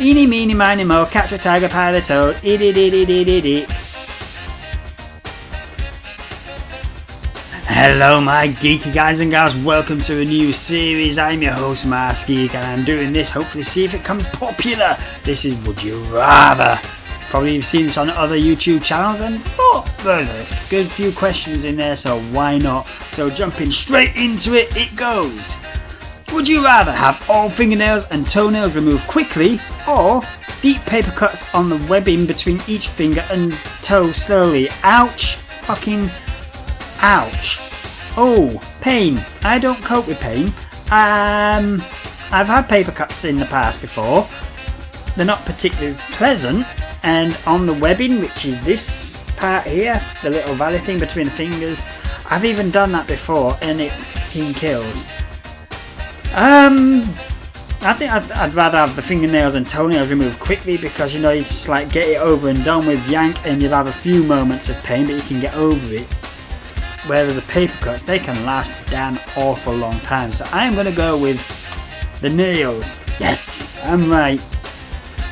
Eeny, meeny, miny, mo, catch a tiger, pie the toad. Iddy. Hello my geeky guys and gals, welcome to a new series. I'm your host Mars Geek and I'm doing this hopefully see if it comes popular. This is Would You Rather. Probably you've seen this on other YouTube channels and thought there's a good few questions in there, so why not? So jumping straight into it, it goes. Would you rather have all fingernails and toenails removed quickly, or deep paper cuts on the webbing between each finger and toe slowly? Ouch. Fucking ouch. Oh, pain. I don't cope with pain. I've had paper cuts in the past before. They're not particularly pleasant, and on the webbing, which is this part here, the little valley thing between the fingers, I've even done that before and it fucking kills. I think I'd rather have the fingernails and toenails removed quickly, because you know, you just like get it over and done with, yank, and you'll have a few moments of pain but you can get over it. Whereas the paper cuts, they can last a damn awful long time. So I'm going to go with the nails. Yes, I'm right.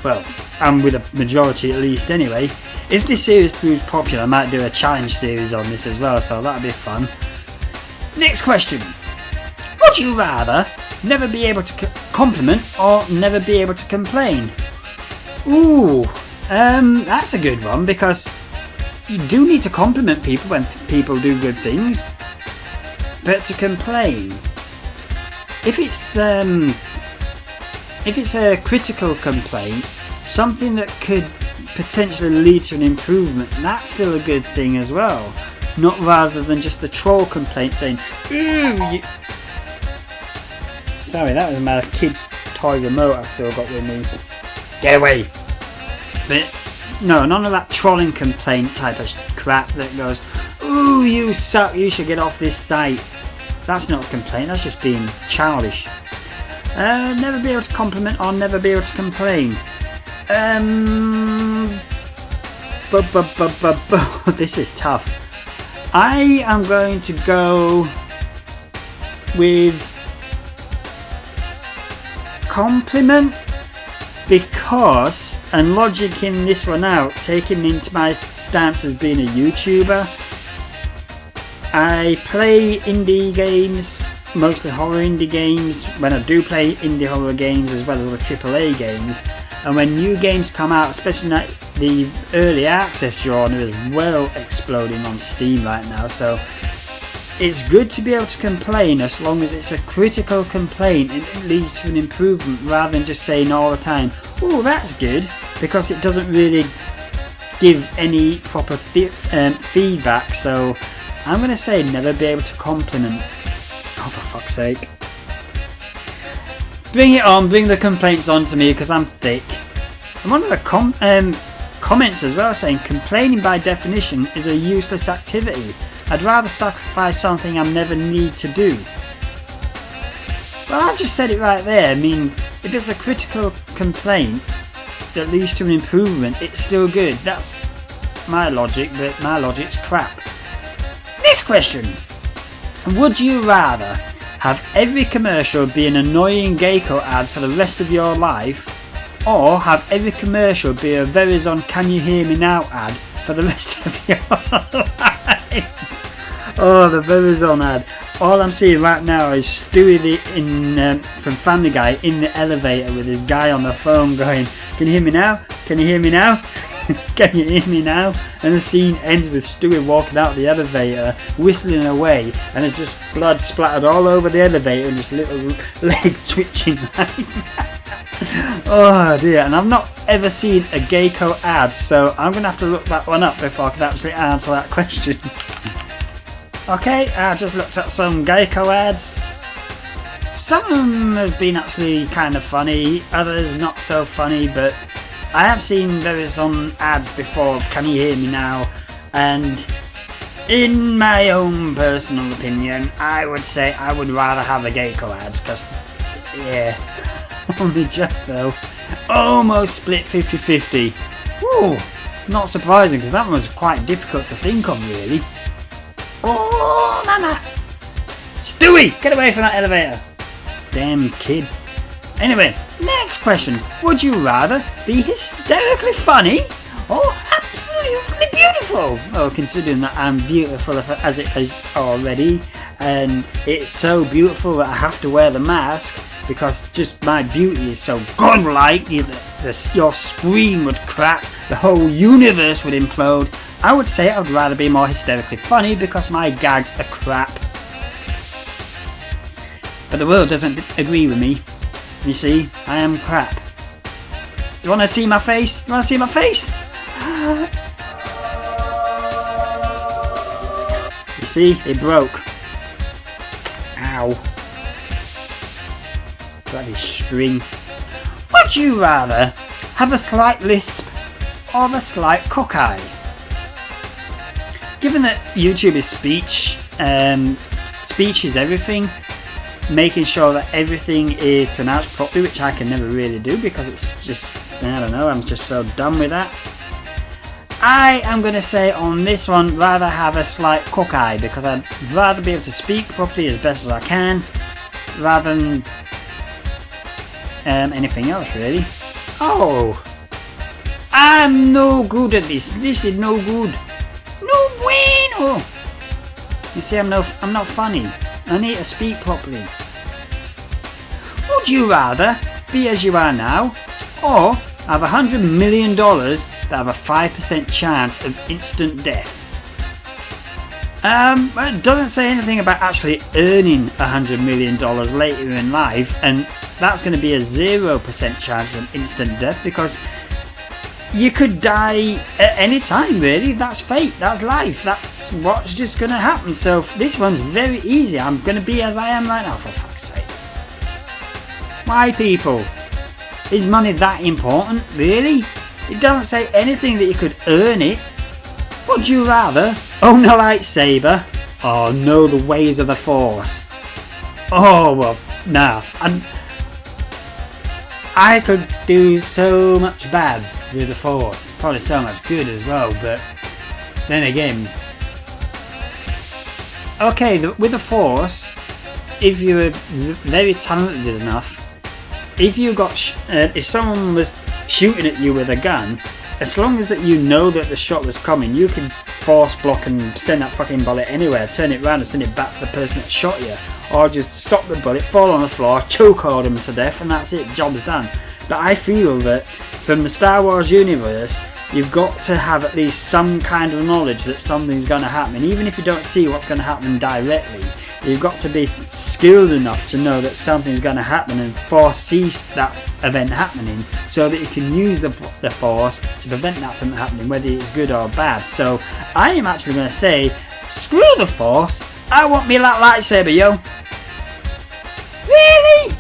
Well, I'm with a majority at least anyway. If this series proves popular, I might do a challenge series on this as well, so that'll be fun. Next question. Would you rather never be able to compliment or never be able to complain? Ooh, that's a good one, because you do need to compliment people when people do good things, but to complain, if it's a critical complaint, something that could potentially lead to an improvement, that's still a good thing as well. Not rather than just the troll complaint saying, ooh, sorry, that was my kid's toy remote I've still got with me. Get away. But no, none of that trolling complaint type of crap that goes, ooh, you suck, you should get off this site. That's not a complaint, that's just being childish. Never be able to compliment or never be able to complain. This is tough. I am going to go with compliment, because, and logic in this one out, taking into my stance as being a YouTuber, I play indie games, mostly horror indie games, when I do play indie horror games as well as the AAA games, and when new games come out, especially the early access genre is well exploding on Steam right now, so it's good to be able to complain as long as it's a critical complaint and it leads to an improvement, rather than just saying all the time, oh, that's good, because it doesn't really give any proper feedback. So I'm going to say never be able to compliment. Oh, for fuck's sake. Bring it on, bring the complaints on to me, because I'm thick. And one of the comments as well saying, complaining by definition is a useless activity. I'd rather sacrifice something I never need to do. Well, I've just said it right there. I mean, if it's a critical complaint that leads to an improvement, it's still good. That's my logic, but my logic's crap. Next question. Would you rather have every commercial be an annoying Geico ad for the rest of your life, or have every commercial be a Verizon Can You Hear Me Now ad for the rest of your life? Oh, the Verizon ad. All I'm seeing right now is Stewie from Family Guy in the elevator with his guy on the phone going, can you hear me now? Can you hear me now? Can you hear me now? And the scene ends with Stewie walking out the elevator, whistling away, and it's just blood splattered all over the elevator and this little leg twitching like that. Oh dear, and I've not ever seen a Geico ad, so I'm going to have to look that one up before I can actually answer that question. Okay, I just looked up some Geico ads. Some of them have been actually kind of funny, others not so funny, but I have seen Verizon ads before of Can You Hear Me Now, and in my own personal opinion, I would say I would rather have the Geico ads, because, yeah, only just though, almost split 50-50. Woo, not surprising, because that one was quite difficult to think of, really. Oh, mama! Stewie, get away from that elevator! Damn kid. Anyway, next question. Would you rather be hysterically funny or absolutely beautiful? Well, considering that I'm beautiful as it is already, and it's so beautiful that I have to wear the mask because just my beauty is so godlike, your screen would crack, the whole universe would implode. I would say I would rather be more hysterically funny because my gags are crap. But the world doesn't agree with me. You see, I am crap. You wanna see my face? You wanna see my face? You see, it broke. Ow. Bloody string. Would you rather have a slight lisp or a slight cockeye? Given that YouTube is speech, speech is everything, making sure that everything is pronounced properly, which I can never really do because it's just, I don't know, I'm just so done with that. I am going to say on this one, rather have a slight cockeye because I'd rather be able to speak properly as best as I can rather than anything else really. Oh, I'm no good at this. This is no good. No bueno. You see, I'm not funny. I need to speak properly. Would you rather be as you are now, or have $100 million that have a 5% chance of instant death? Well, it doesn't say anything about actually earning $100 million later in life, and that's going to be a 0% chance of instant death because you could die at any time, really. That's fate, that's life, that's what's just going to happen. So this one's very easy. I'm going to be as I am right now, for fuck's sake. Why, people? Is money that important, really? It doesn't say anything that you could earn it. Would you rather own a lightsaber or know the ways of the Force? Oh, well, nah. I could do so much bad with the Force, probably so much good as well, but then again, okay, with the Force, if you were very talented enough, if someone was shooting at you with a gun, as long as that you know that the shot was coming, you can force block and send that fucking bullet anywhere, turn it around and send it back to the person that shot you, or just stop the bullet, fall on the floor, chokehold them to death, and that's it, job's done. But I feel that from the Star Wars universe, you've got to have at least some kind of knowledge that something's going to happen. Even if you don't see what's going to happen directly, you've got to be skilled enough to know that something's going to happen and foresee that event happening so that you can use the Force to prevent that from happening, whether it's good or bad. So I am actually going to say, screw the Force, I want me that lightsaber, yo. Really?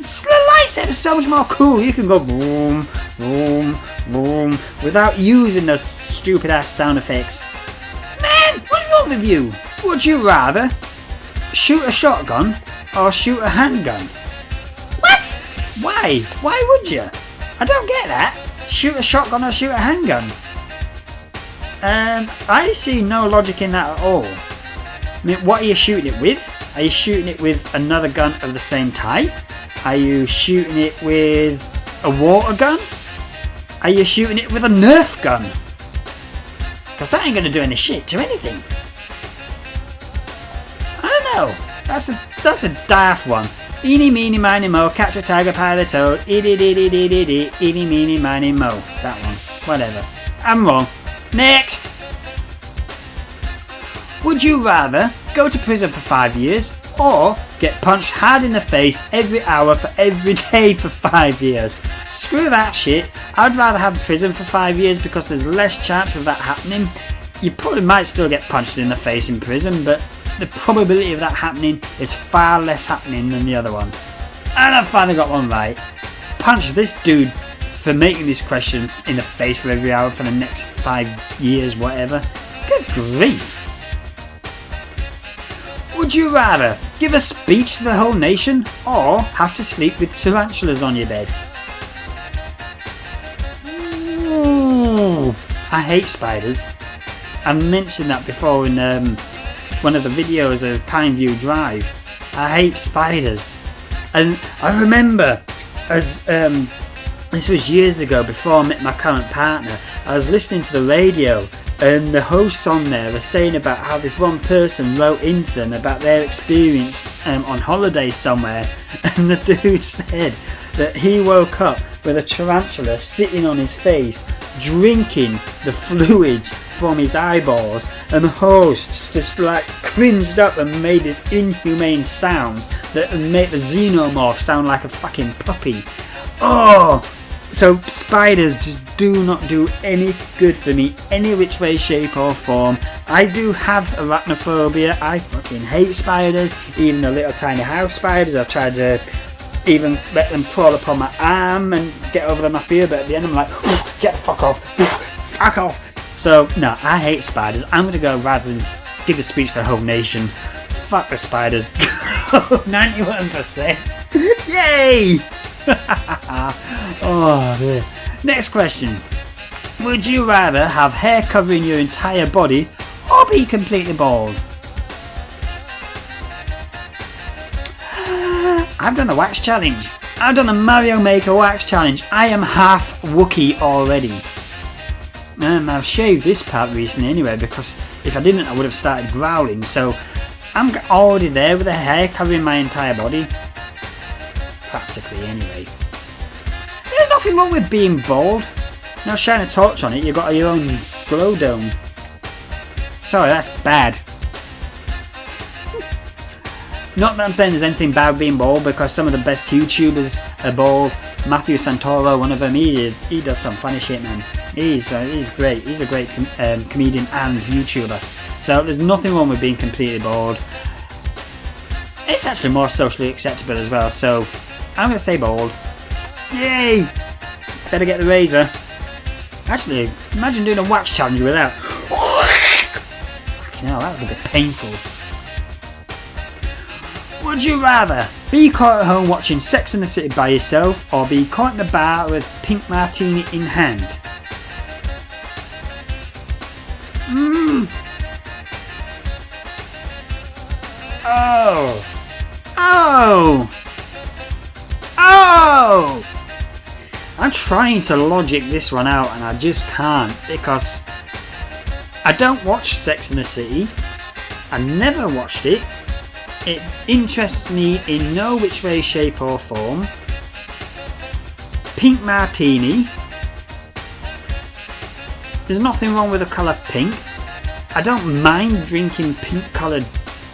The lightsaber's so much more cool. You can go boom, boom, boom without using those stupid ass sound effects. Man, what's wrong with you? Would you rather shoot a shotgun or shoot a handgun? What? Why? Why would you? I don't get that. Shoot a shotgun or shoot a handgun? I see no logic in that at all. I mean, what are you shooting it with? Are you shooting it with another gun of the same type? Are you shooting it with a water gun? Are you shooting it with a Nerf gun? Because that ain't going to do any shit to anything. I don't know. That's a daft one. Eeny, meeny, miny, mo, catch a tiger, pie the toad. Itty, ditty, ditty, ditty, eeny, meeny, miny, mo. That one. Whatever. I'm wrong. Next! Would you rather go to prison for 5 years or get punched hard in the face every hour for every day for 5 years? Screw that shit. I'd rather have prison for 5 years because there's less chance of that happening. You probably might still get punched in the face in prison, but the probability of that happening is far less happening than the other one. And I finally got one right. Punch this dude for making this question in the face for every hour for the next 5 years, whatever. Good grief. Would you rather give a speech to the whole nation or have to sleep with tarantulas on your bed? Ooh, I hate spiders. I mentioned that before in one of the videos of Pineview Drive. I hate spiders. And I remember, as this was years ago, before I met my current partner, I was listening to the radio, and the hosts on there were saying about how this one person wrote into them about their experience on holiday somewhere, and the dude said that he woke up with a tarantula sitting on his face, drinking the fluids from his eyeballs, and the hosts just like cringed up and made these inhumane sounds that make the xenomorph sound like a fucking puppy. Oh, so spiders just do not do any good for me, any which way, shape or form. I do have arachnophobia. I fucking hate spiders, even the little tiny house spiders. I've tried to even let them crawl upon my arm and get over them I fear, but at the end I'm like, get the fuck off, fuck off. So no, I hate spiders. I'm gonna go, rather than give a speech to the whole nation, fuck the spiders. 91%. Yay! Oh dear. Next question. Would you rather have hair covering your entire body or be completely bald? I've done the wax challenge. I've done the Mario Maker wax challenge. I am half Wookiee already. I've shaved this part recently anyway, because if I didn't I would have started growling. So I'm already there with the hair covering my entire body. Practically anyway. There's nothing wrong with being bald. Now shine a torch on it, you've got your own glow dome. Sorry, that's bad. Not that I'm saying there's anything bad with being bald, because some of the best YouTubers are bald. Matthew Santoro, one of them, he does some funny shit, man. He's great. He's a great comedian and YouTuber. So there's nothing wrong with being completely bald. It's actually more socially acceptable as well, so I'm going to say bald. Yay! Better get the razor. Actually, imagine doing a wax challenge without. Fucking hell, that would be painful. Would you rather be caught at home watching Sex and the City by yourself, or be caught in the bar with pink martini in hand? Oh! I'm trying to logic this one out and I just can't, because I don't watch Sex and the City. I never watched it. It interests me in no which way, shape or form. Pink martini. There's nothing wrong with the colour pink. I don't mind drinking pink coloured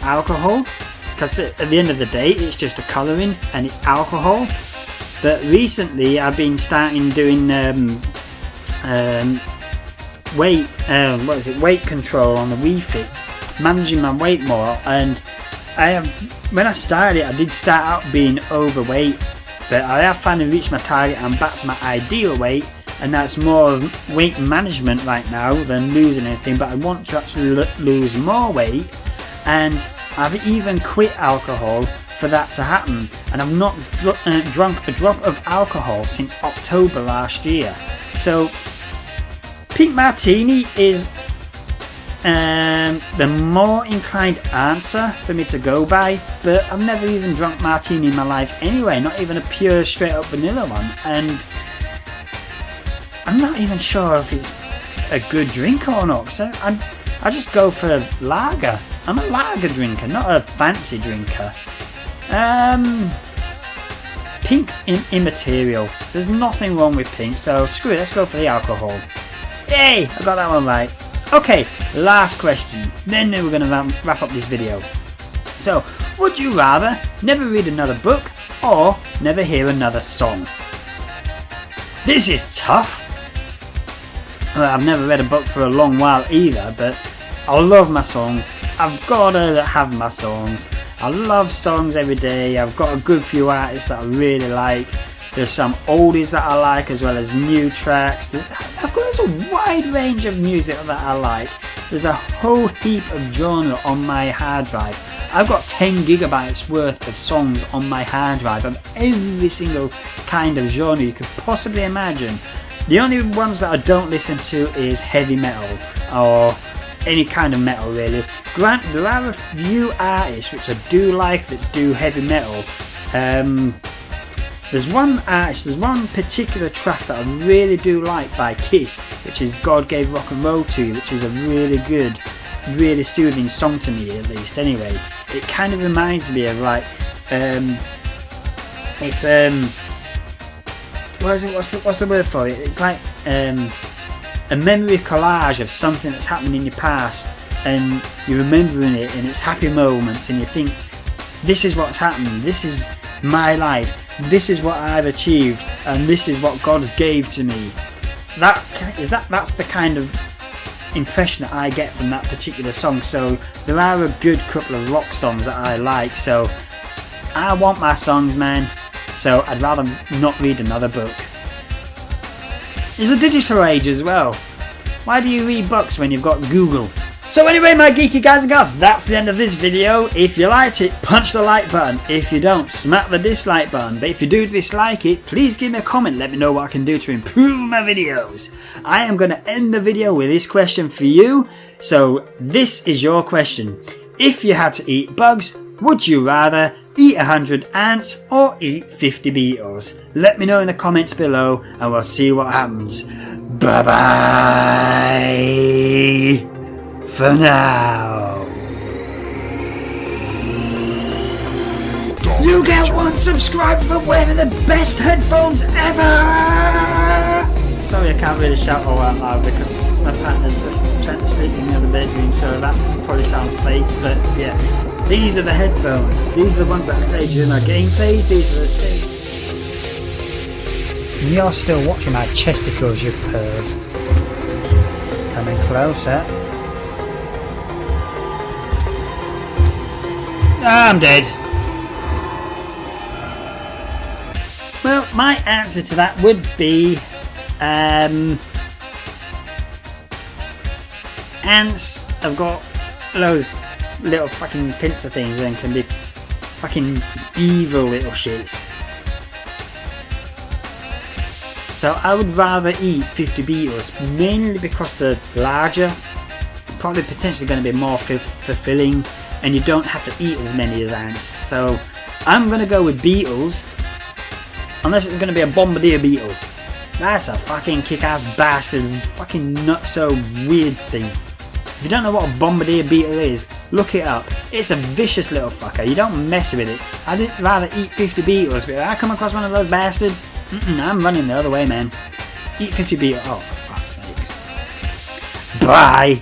alcohol, because at the end of the day it's just a colouring and it's alcohol. But recently I've been starting doing weight control on the Wii Fit, managing my weight more, and when I started it I did start out being overweight, but I have finally reached my target. I'm back to my ideal weight, and that's more of weight management right now than losing anything. But I want to actually lose more weight, and I've even quit alcohol for that to happen, and I've not drunk a drop of alcohol since October last year. So pink martini is the more inclined answer for me to go by, but I've never even drunk martini in my life anyway, not even a pure straight up vanilla one, and I'm not even sure if it's a good drink or not, because I just go for lager. I'm a lager drinker, not a fancy drinker. Pink's immaterial. There's nothing wrong with pink, so screw it, let's go for the alcohol. Yay! I got that one right. Okay, last question. Then we're going to wrap up this video. So, would you rather never read another book or never hear another song? This is tough. Well, I've never read a book for a long while either, but I love my songs. I've got to have my songs. I love songs every day. I've got a good few artists that I really like. There's some oldies that I like, as well as new tracks. There's a wide range of music that I like. There's a whole heap of genre on my hard drive. I've got 10 gigabytes worth of songs on my hard drive of every single kind of genre you could possibly imagine. The only ones that I don't listen to is heavy metal, or any kind of metal really. Granted, there are a few artists which I do like that do heavy metal, There's one artist, there's one particular track that I really do like by Kiss, which is God Gave Rock and Roll to You, which is a really good, really soothing song to me, at least. Anyway, it kind of reminds me of like, it's what's the word for it? It's like a memory collage of something that's happened in your past, and you're remembering it, and it's happy moments, and you think, this is what's happened, this is my life, this is what I've achieved, and this is what God's gave to me. That's the kind of impression that I get from that particular song. So there are a good couple of rock songs that I like, so I want my songs, man, so I'd rather not read another book. It's a digital age as well. Why do you read books when you've got Google? So anyway, my geeky guys and girls, that's the end of this video. If you liked it, punch the like button. If you don't, smack the dislike button. But if you do dislike it, please give me a comment. Let me know what I can do to improve my videos. I am going to end the video with this question for you. So this is your question. If you had to eat bugs, would you rather eat 100 ants or eat 50 beetles? Let me know in the comments below and we'll see what happens. Bye bye for now. You get one subscriber for wearing the best headphones ever! Sorry, I can't really shout all out loud because my partner's just trying to sleep in the other bedroom, so that probably sounds fake, but yeah. These are the headphones. These are the ones that I play during our gameplays. These are the same. And you're still watching my chesticles, you perv. Coming closer. I'm dead. Well, my answer to that would be ants have got those little fucking pincer things and can be fucking evil little shits. So I would rather eat 50 beetles, mainly because they're larger, probably potentially going to be more fulfilling, and you don't have to eat as many as ants. So I'm going to go with beetles, unless it's going to be a bombardier beetle. That's a fucking kick-ass bastard, fucking not so weird thing. If you don't know what a bombardier beetle is, look it up. It's a vicious little fucker. You don't mess with it. I'd rather eat 50 beetles, but if I come across one of those bastards, I'm running the other way, man. Eat 50 beetles. Oh, for fuck's sake. Bye!